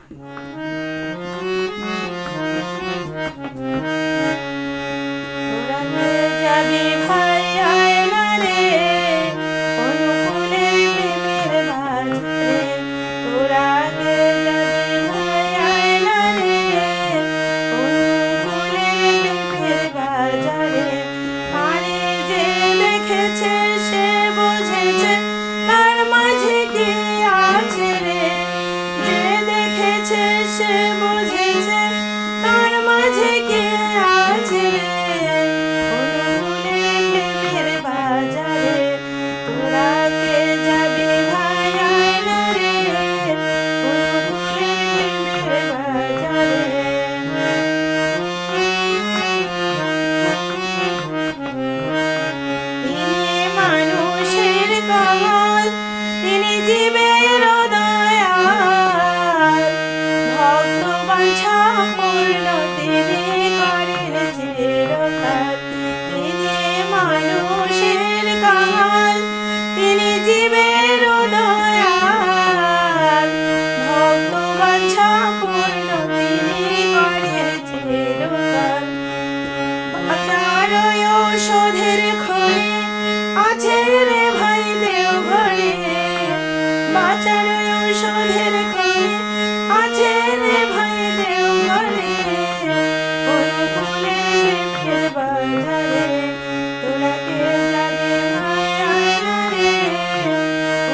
তোরা কে যাবি ভাই আয়না রে, অনুকূলের প্রেমের বাজারে। তোরা কে যাবি ভাই আয়না রে, অনুকূলের প্রেমের বাজারে। কানে যে দেখেছে সে বুঝেছে তার মাঝে কি আছে রে। যে দেখেছে সে বুঝেছে তার মাঝে কি আছে রে। অনুকূলের প্রেমের বাজারে তোরা কে যাবি ভাই আয়না রে, অনুকূলের প্রেমের বাজারে। তিনি মানুষের কাঙাল, তিনি জীবের দয়াল। ভক্ত বাঞ্ছা পূর্ণ তিনি করেন চিরকাল। তিনি মানুষের কাঙাল, তিনি জীবের দয়াল। ভক্ত বাঞ্ছা পূর্ণ তিনি করেন চিরকাল। বাঁচার ঔষধের খনি আছে রে ভাই দেওঘরে। বাঁচার ঔষধের খনি আছে রে ভাই দেওঘরে। অনুকূলের প্রেমের বাজারে তোরা কে যাবি ভাই আয়না রে,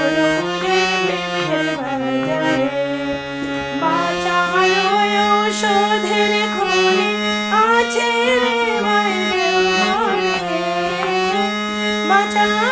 অনুকূলের প্রেমের বাজারে। বাঁচার ঔষধের খনি আছে রে ভাই দেওঘরে। বাঁচার